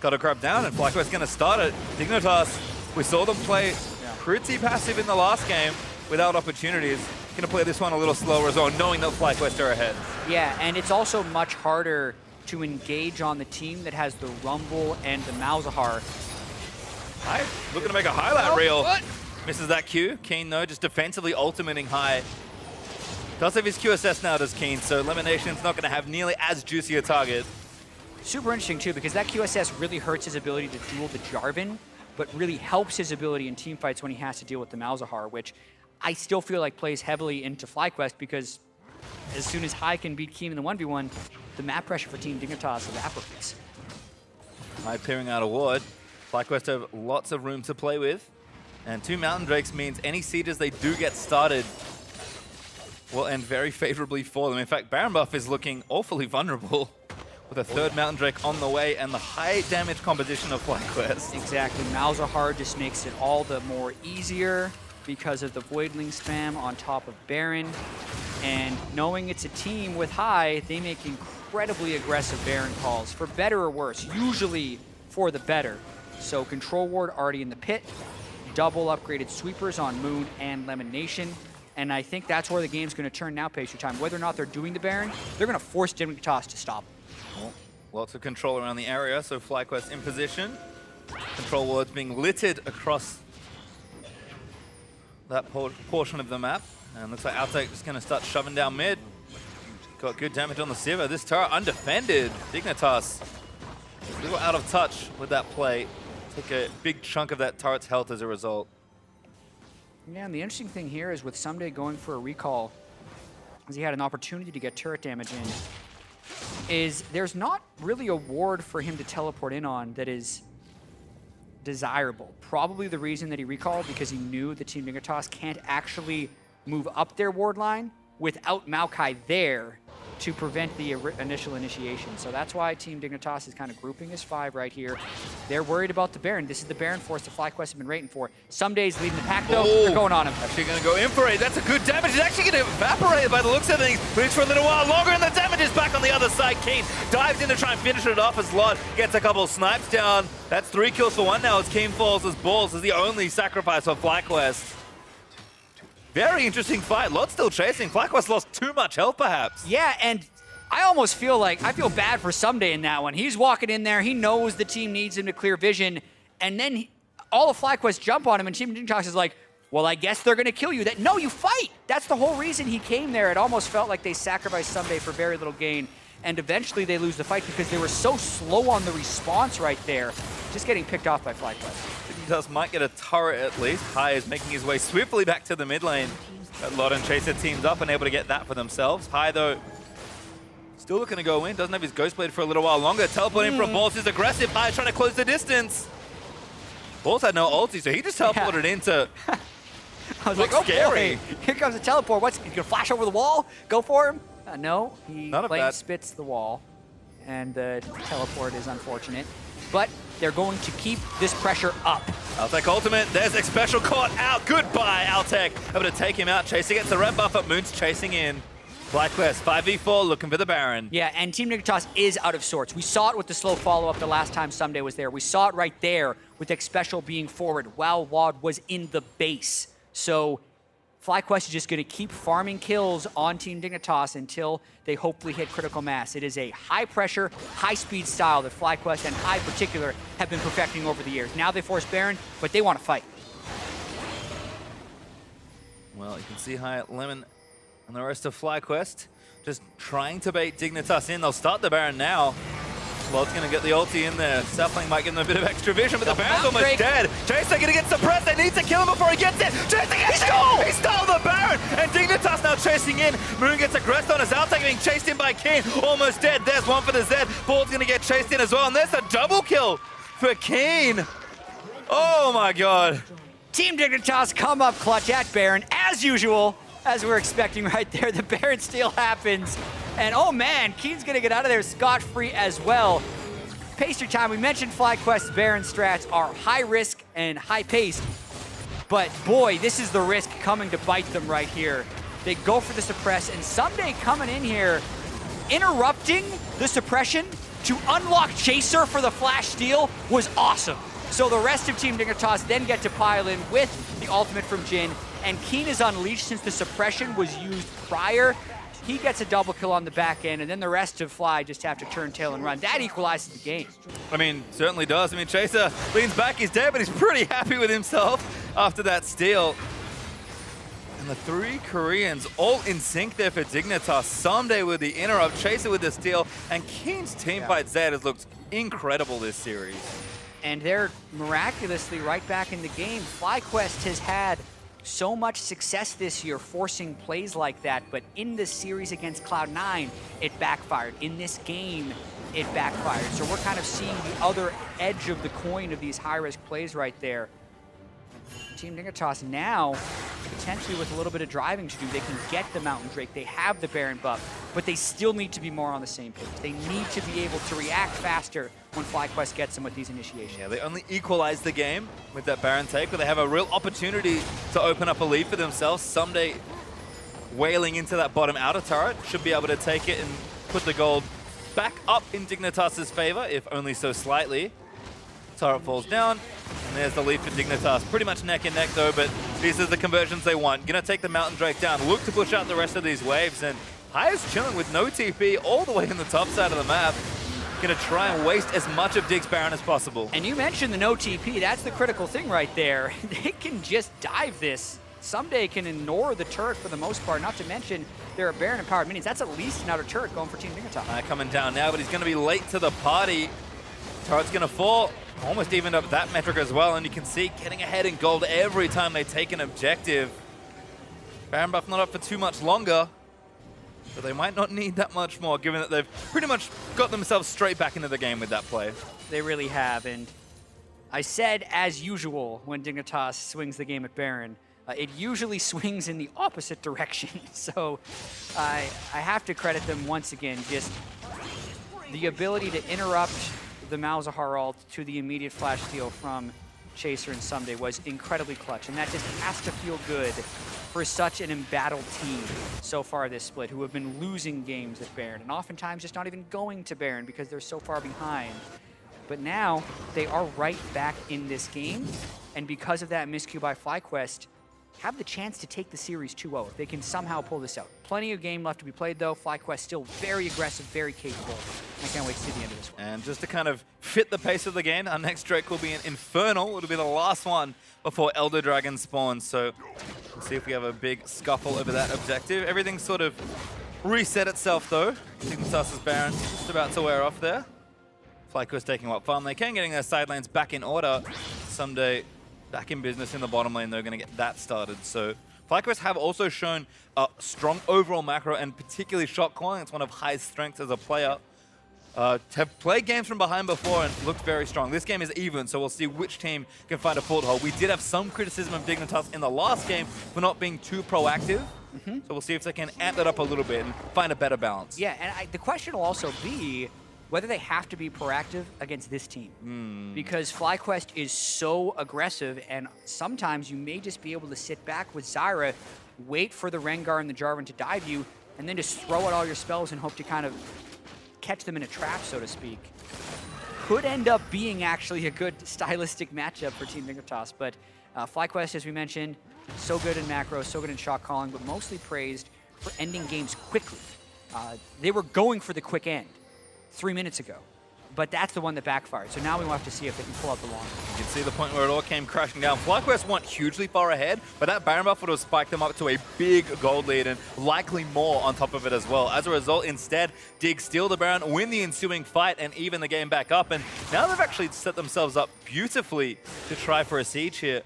Speaker 2: Got to grab down, and FlyQuest going to start it. Dignitas, we saw them play pretty passive in the last game without opportunities. Going to play this one a little slower as well, knowing that FlyQuest are ahead.
Speaker 1: Yeah, and it's also much harder to engage on the team that has the Rumble and the Malzahar.
Speaker 2: High, looking to make a highlight reel.
Speaker 1: What?
Speaker 2: Misses that Q. Keane, though, just defensively ultimating High. Does have his QSS now, does Keane, so Lemonnation's not going to have nearly as juicy a target.
Speaker 1: Super interesting, too, because that QSS really hurts his ability to duel the Jarvan, but really helps his ability in teamfights when he has to deal with the Malzahar, which I still feel like plays heavily into FlyQuest because as soon as High can beat Keane in the 1v1, the map pressure for Team Dignitas evaporates.
Speaker 2: High peering out a ward. FlyQuest have lots of room to play with. And 2 Mountain Drakes means any sieges they do get started will end very favorably for them. In fact, Baron buff is looking awfully vulnerable with a 3rd Mountain Drake on the way and the high damage composition of FlyQuest.
Speaker 1: Exactly. Malzahar just makes it all the more easier because of the Voidling spam on top of Baron. And knowing it's a team with High, they make incredibly aggressive Baron calls, for better or worse, usually for the better. So Control Ward already in the pit, double upgraded sweepers on Moon and Lemonnation. And I think that's where the game's going to turn now, Pastrytime. Whether or not they're doing the Baron, they're going to force Dignitas to stop.
Speaker 2: Well, lots of control around the area, so FlyQuest in position. Control wards being littered across that portion of the map. And looks like Altec just going to start shoving down mid. Got good damage on the Sivir. This turret undefended. Dignitas a little out of touch with that play. Took a big chunk of that turret's health as a result.
Speaker 1: Yeah, and the interesting thing here is with Ssumday going for a recall, as he had an opportunity to get turret damage in, is there's not really a ward for him to teleport in on that is desirable. Probably the reason that he recalled because he knew the Team Dignitas can't actually move up their ward line without Maokai there to prevent the initial initiation. So that's why Team Dignitas is kind of grouping as 5 right here. They're worried about the Baron. This is the Baron force the FlyQuest have been waiting for. Ssumday's leading the pack though. They're going on him.
Speaker 2: Actually going to go in for it. That's a good damage. It's actually going to evaporate by the looks of things. Waits for a little while longer and the damage is back on the other side. Keane dives in to try and finish it off as Lot gets a couple of snipes down. That's 3 kills for 1 now as Keane falls as Balls is the only sacrifice for FlyQuest. Very interesting fight. Lot's still chasing. FlyQuest lost too much health perhaps.
Speaker 1: Yeah, and I almost feel like, I feel bad for Ssumday in that one. He's walking in there, he knows the team needs him to clear vision, and then all of FlyQuest jump on him, and Team Dignitas is like, well, I guess they're gonna kill you. No, you fight! That's the whole reason he came there. It almost felt like they sacrificed Ssumday for very little gain, and eventually they lose the fight because they were so slow on the response right there, just getting picked off by FlyQuest.
Speaker 2: Dignitas might get a turret at least. Hai is making his way swiftly back to the mid lane. But Lot and Chaser teamed up and able to get that for themselves. Hai, though, still looking to go in. Doesn't have his Ghostblade for a little while longer. Teleporting from Balls is aggressive. Hai trying to close the distance. Balls had no ulti, so he just teleported into.
Speaker 1: I was like, oh boy, here comes a teleport. What's he gonna flash over the wall? Go for him? No, he flame spits the wall, and the teleport is unfortunate. But they're going to keep this pressure up.
Speaker 2: Altec ultimate. There's Xpecial caught out. Goodbye, Altec. Able to take him out. Chaser gets the red buff up. Moon's chasing in. FlyQuest 5v4 looking for the Baron.
Speaker 1: Yeah, and Team Dignitas is out of sorts. We saw it with the slow follow-up the last time Ssumday was there. We saw it right there with Xpecial being forward while WOD was in the base. So FlyQuest is just going to keep farming kills on Team Dignitas until they hopefully hit critical mass. It is a high-pressure, high-speed style that FlyQuest and Hai in particular have been perfecting over the years. Now they force Baron, but they want to fight.
Speaker 2: Well, you can see Hai, Lemon, and the rest of FlyQuest just trying to bait Dignitas in. They'll start the Baron now. Lot's going to get the ulti in there. Sapling might give them a bit of extra vision, but the Baron's almost dead. Chaser going to get suppressed. They need to kill him before he gets it. Chaser gets it! He stole the Baron! And Dignitas now chasing in. Moon gets aggressed on his Altec, being chased in by Keane. Almost dead. There's one for the Zed. Ball's going to get chased in as well. And there's a double kill for Keane. Oh my god.
Speaker 1: Team Dignitas come up clutch at Baron, as usual. As we're expecting right there, the Baron steal happens. And oh man, Keane's gonna get out of there scot-free as well. Pastrytime, we mentioned FlyQuest's Baron strats are high risk and high paced, but boy, this is the risk coming to bite them right here. They go for the suppress, and Ssumday coming in here, interrupting the suppression to unlock Chaser for the flash steal was awesome. So the rest of Team Dignitas then get to pile in with the ultimate from Jhin, and Keane is unleashed since the suppression was used prior. He gets a double kill on the back end, and then the rest of Fly just have to turn tail and run. That equalizes the game.
Speaker 2: I mean, certainly does. I mean, Chaser leans back, he's dead, but he's pretty happy with himself after that steal. And the 3 Koreans all in sync there for Dignitas. Ssumday with the interrupt, Chaser with the steal, and Keane's teamfight Zed has looked incredible this series.
Speaker 1: And they're miraculously right back in the game. FlyQuest has had so much success this year forcing plays like that, but in this series against Cloud9, it backfired. In this game, it backfired. So we're kind of seeing the other edge of the coin of these high-risk plays right there. Team Dignitas now, potentially with a little bit of driving to do, they can get the Mountain Drake, they have the Baron buff, but they still need to be more on the same page. They need to be able to react faster when FlyQuest gets them with these initiations.
Speaker 2: Yeah, they only equalize the game with that Baron take, but they have a real opportunity to open up a lead for themselves. Ssumday wailing into that bottom outer turret, should be able to take it and put the gold back up in Dignitas' favor, if only so slightly. Turret falls down, and there's the lead for Dignitas. Pretty much neck and neck though, but it's These are the conversions they want. Gonna take the Mountain Drake down. Look to push out the rest of these waves. And Hai is chilling with no TP all the way in the top side of the map. Gonna try and waste as much of Dig's Baron as possible.
Speaker 1: And you mentioned the no TP. That's the critical thing right there. They can just dive this. Ssumday can ignore the turret for the most part, not to mention there are Baron-empowered minions. That's at least another turret going for Team Dignitas.
Speaker 2: Coming down now, but he's going to be late to the party. Turret's going to fall. Almost evened up that metric as well, and you can see getting ahead in gold every time they take an objective. Baron buff not up for too much longer, but they might not need that much more, given that they've pretty much got themselves straight back into the game with that play.
Speaker 1: They really have, and I said, as usual, when Dignitas swings the game at Baron, it usually swings in the opposite direction. So I have to credit them once again, just the ability to interrupt the Malzahar ult to the immediate flash steal from Chaser and Ssumday was incredibly clutch. And that just has to feel good for such an embattled team so far this split, who have been losing games at Baron and oftentimes just not even going to Baron because they're so far behind. But now they are right back in this game. And because of that miscue by FlyQuest, have the chance to take the series 2-0 if they can somehow pull this out. Plenty of game left to be played though. FlyQuest still very aggressive, very capable. I can't wait to see the end of this one.
Speaker 2: And just to kind of fit the pace of the game, our next Drake will be an Infernal. It'll be the last one before Elder Dragon spawns. So we'll see if we have a big scuffle over that objective. Everything sort of reset itself though. Dignitas' Baron just about to wear off there. FlyQuest taking what farm they can, getting their side lanes back in order. Ssumday back in business in the bottom lane. They're going to get that started. So FlyQuest have also shown a strong overall macro and particularly shot calling. It's one of Hai's strengths as a player. Have played games from behind before and looked very strong. This game is even, so we'll see which team can find a foothold. We did have some criticism of Dignitas in the last game for not being too proactive. So we'll see if they can amp that up a little bit and find a better balance.
Speaker 1: Yeah, and the question will also be whether they have to be proactive against this team. Because FlyQuest is so aggressive, and sometimes you may just be able to sit back with Zyra, wait for the Rengar and the Jarvan to dive you, and then just throw out all your spells and hope to kind of catch them in a trap, so to speak. Could end up being actually a good stylistic matchup for Team Dignitas, but FlyQuest, as we mentioned, so good in macro, so good in shot calling, but mostly praised for ending games quickly. They were going for the quick end 3 minutes ago, but that's the one that backfired. So now we will have to see if they can pull out the long one.
Speaker 2: You can see the point where it all came crashing down. FlyQuest weren't hugely far ahead, but that Baron buff would have spiked them up to a big gold lead and likely more on top of it as well. As a result, instead, Dig steal the Baron, win the ensuing fight, and even the game back up. And now they've actually set themselves up beautifully to try for a siege here.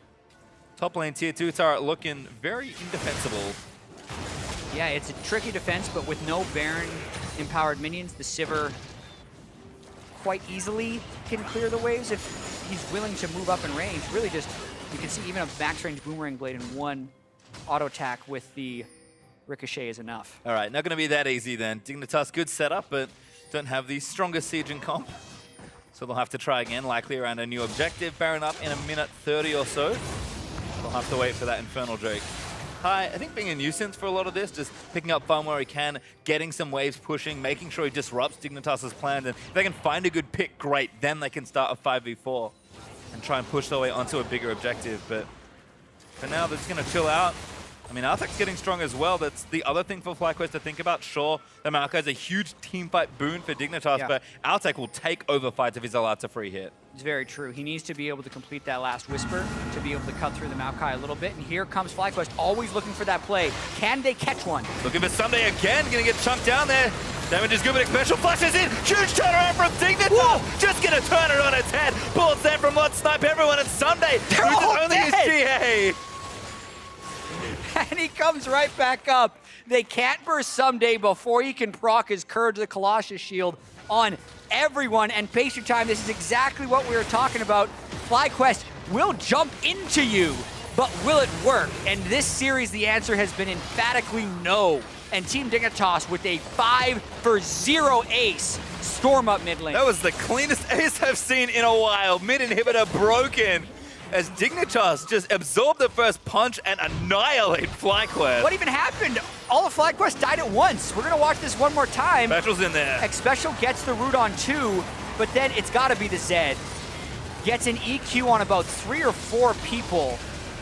Speaker 2: Top lane tier 2 turret looking very indefensible.
Speaker 1: Yeah, it's a tricky defense, but with no Baron-empowered minions, the Sivir quite easily can clear the waves if he's willing to move up in range. Really just, you can see even a max range Boomerang Blade in one auto attack with the Ricochet is enough.
Speaker 2: All right, not going to be that easy then. Dignitas, good setup, but don't have the strongest siege in comp. So they'll have to try again, likely around a new objective. Baron up in a minute 30 or so. They'll have to wait for that Infernal Drake. Hai, I think being a nuisance for a lot of this, just picking up farm where he can, getting some waves pushing, making sure he disrupts Dignitas' plans, and if they can find a good pick, great, then they can start a 5v4 and try and push their way onto a bigger objective. But for now, they're just going to chill out. I mean, Altec's getting strong as well. That's the other thing for FlyQuest to think about. Sure, the Maokai is a huge team fight boon for Dignitas, but Altec will take over fights if he's allowed to free hit.
Speaker 1: It's very true. He needs to be able to complete that last Whisper to be able to cut through the Maokai a little bit. And here comes FlyQuest, always looking for that play. Can they catch one?
Speaker 2: Looking for Ssumday again, gonna get chunked down there. Damage is good, but Xpecial flashes in. Huge turnaround from Dignitas. Just gonna turn it on its head. Bullets there from Lot Snipe everyone, and Ssumday,
Speaker 1: They're all
Speaker 2: only his GA.
Speaker 1: And he comes right back up. They can't burst Ssumday before he can proc his Courage the Colossus Shield on everyone. And Pastrytime, this is exactly what we were talking about. FlyQuest will jump into you, but will it work? And this series, the answer has been emphatically no. And Team Dignitas with a 5-for-0 ace storm up mid lane.
Speaker 2: That was the cleanest ace I've seen in a while. Mid inhibitor broken, as Dignitas just absorbed the first punch and annihilate FlyQuest.
Speaker 1: What even happened? All of FlyQuest died at once. We're gonna watch this one more time.
Speaker 2: Xpecial's in there.
Speaker 1: Xpecial gets the root on 2, but then it's gotta be the Zed. Gets an EQ on about 3 or 4 people,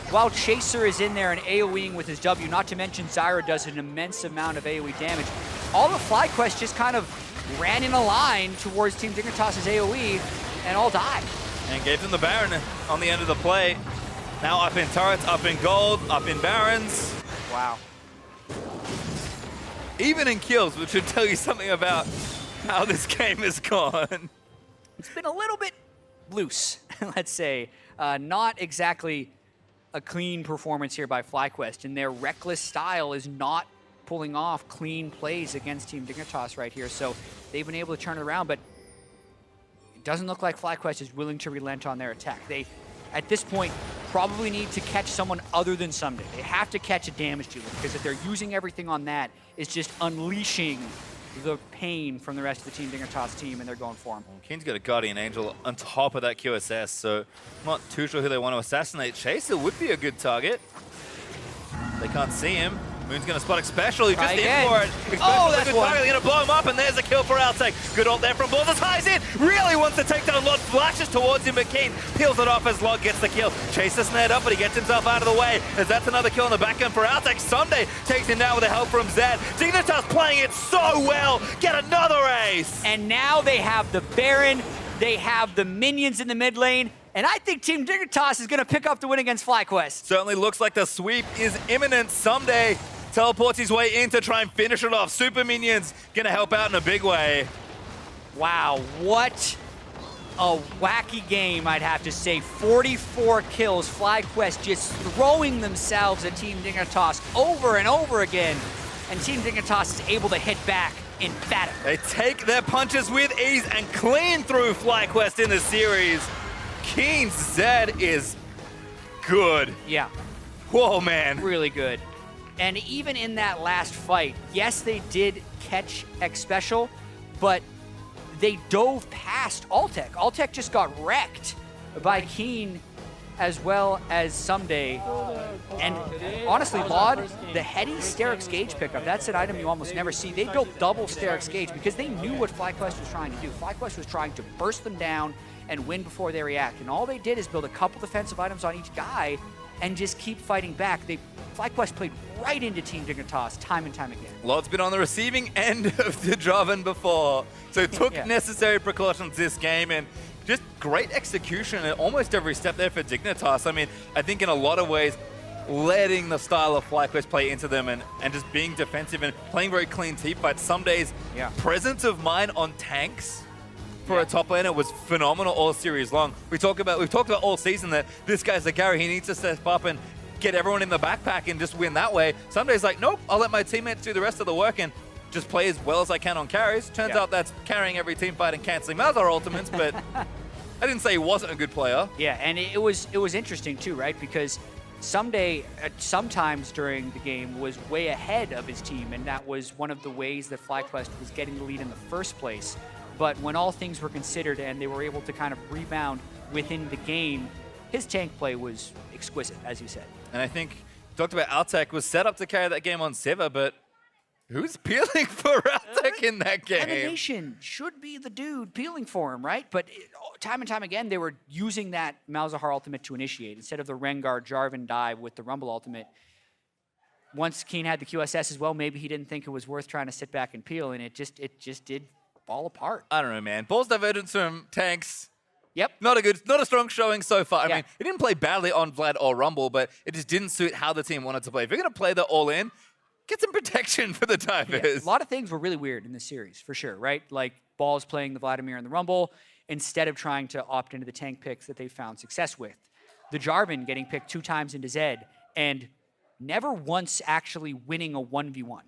Speaker 1: while Chaser is in there and AoEing with his W, not to mention Zyra does an immense amount of AoE damage, all of FlyQuest just kind of ran in a line towards Team Dignitas' AoE and all died.
Speaker 2: And gave them the Baron on the end of the play. Now up in turrets, up in gold, up in Barons.
Speaker 1: Wow.
Speaker 2: Even in kills, which should tell you something about how this game has gone.
Speaker 1: It's been a little bit loose, let's say. Not exactly a clean performance here by FlyQuest, and their reckless style is not pulling off clean plays against Team Dignitas right here. So they've been able to turn it around, but it doesn't look like FlyQuest is willing to relent on their attack. They, at this point, probably need to catch someone other than Ssumday. They have to catch a damage dealer, because if they're using everything on that, it's just unleashing the pain from the rest of the Team Dignitas team, and they're going for him.
Speaker 2: Well, Keane's got a Guardian Angel on top of that QSS, so I'm not too sure who they want to assassinate. Chaser would be a good target. They can't see him. Moon's going to spot Xpecial, who just in for it. Oh, that's a good target. They're going to blow him up, and there's a kill for Altec. Good ult there from Balls. Ties in. Really wants to take down Lod. Flashes towards him, but Keane peels it off as Lod gets the kill. Chaser snared up, but he gets himself out of the way, as that's another kill on the back end for Altec. Ssumday takes him down with the help from Zed. Dignitas playing it so well. Get another ace.
Speaker 1: And now they have the Baron. They have the minions in the mid lane. And I think Team Dignitas is going to pick up the win against FlyQuest.
Speaker 2: Certainly looks like the sweep is imminent. Ssumday teleports his way in to try and finish it off. Super Minions gonna help out in a big way.
Speaker 1: Wow, what a wacky game, I'd have to say. 44 kills, FlyQuest just throwing themselves at Team Dignitas over and over again. And Team Dignitas is able to hit back emphatically.
Speaker 2: They take their punches with ease and clean through FlyQuest in the series. Keane's Zed is good.
Speaker 1: Yeah.
Speaker 2: Whoa, man.
Speaker 1: Really good. And even in that last fight, yes, they did catch Xpecial, but they dove past Altec. Altec just got wrecked by Keane as well as Ssumday. And honestly, Lod, the heady Sterix Gauge pickup, that's an item you almost never see. They built double Sterix Gauge because they knew what FlyQuest was trying to do. FlyQuest was trying to burst them down and win before they react. And all they did is build a couple defensive items on each guy and just keep fighting back. FlyQuest played right into Team Dignitas time and time again.
Speaker 2: Lod's been on the receiving end of the Jarvan before, so took necessary precautions this game, and just great execution at almost every step there for Dignitas. I mean, I think in a lot of ways, letting the style of FlyQuest play into them and just being defensive and playing very clean team fights. Some days, presence of mind on tanks for a top laner was phenomenal all series long. We've talked about all season that this guy's the carry. He needs to step up and get everyone in the backpack and just win that way. Some days like, nope, I'll let my teammates do the rest of the work and just play as well as I can on carries. Turns out that's carrying every team fight and canceling Malzahar ultimates, but I didn't say he wasn't a good player. Yeah,
Speaker 1: and it was interesting too, right? Because Ssumday, sometimes during the game, was way ahead of his team, and that was one of the ways that FlyQuest was getting the lead in the first place. But when all things were considered and they were able to kind of rebound within the game, his tank play was exquisite, as you said.
Speaker 2: And I think, talked about Altec was set up to carry that game on Sivir, but who's peeling for Altec in that game?
Speaker 1: Lemonnation should be the dude peeling for him, right? But time and time again, they were using that Malzahar ultimate to initiate instead of the Rengar Jarvan dive with the Rumble ultimate. Once Keane had the QSS as well, maybe he didn't think it was worth trying to sit back and peel, and it just did fall apart.
Speaker 2: I don't know, man. Balls divergence from tanks.
Speaker 1: Yep.
Speaker 2: Not a strong showing so far. I mean, it didn't play badly on Vlad or Rumble, but it just didn't suit how the team wanted to play. If you're going to play the all-in, get some protection for the divers.
Speaker 1: A lot of things were really weird in this series, for sure, right? Like Balls playing the Vladimir and the Rumble instead of trying to opt into the tank picks that they found success with. The Jarvan getting picked 2 times into Zed and never once actually winning a 1v1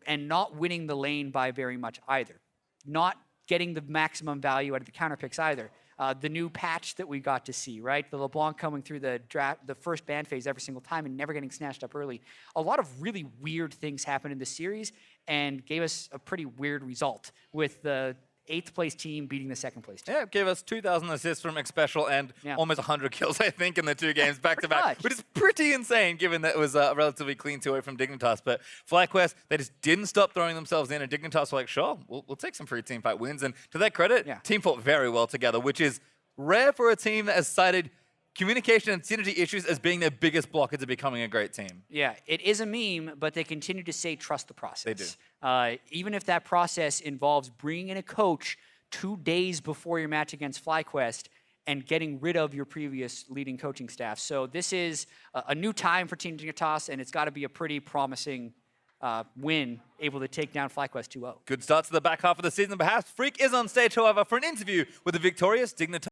Speaker 1: and not winning the lane by very much either. Not getting the maximum value out of the counter picks either. The new patch that we got to see, right? The LeBlanc coming through the first ban phase every single time and never getting snatched up early. A lot of really weird things happened in this series and gave us a pretty weird result with the 8th place team beating the 2nd place team.
Speaker 2: Yeah, it gave us 2,000 assists from Xpecial and almost 100 kills, I think, in the 2 games back to back, which is pretty insane given that it was a relatively clean 2-0 from Dignitas. But FlyQuest, they just didn't stop throwing themselves in, and Dignitas were like, sure, we'll take some free team fight wins. And to their credit, team fought very well together, which is rare for a team that has cited communication and synergy issues as being their biggest blocker to becoming a great team.
Speaker 1: Yeah, it is a meme, but they continue to say trust the process.
Speaker 2: They do.
Speaker 1: Even if that process involves bringing in a coach 2 days before your match against FlyQuest and getting rid of your previous leading coaching staff. So this is a new time for Team Dignitas, and it's got to be a pretty promising win, able to take down FlyQuest 2-0.
Speaker 2: Good start to the back half of the season. Perhaps Freak is on stage, however, for an interview with the victorious Dignitas.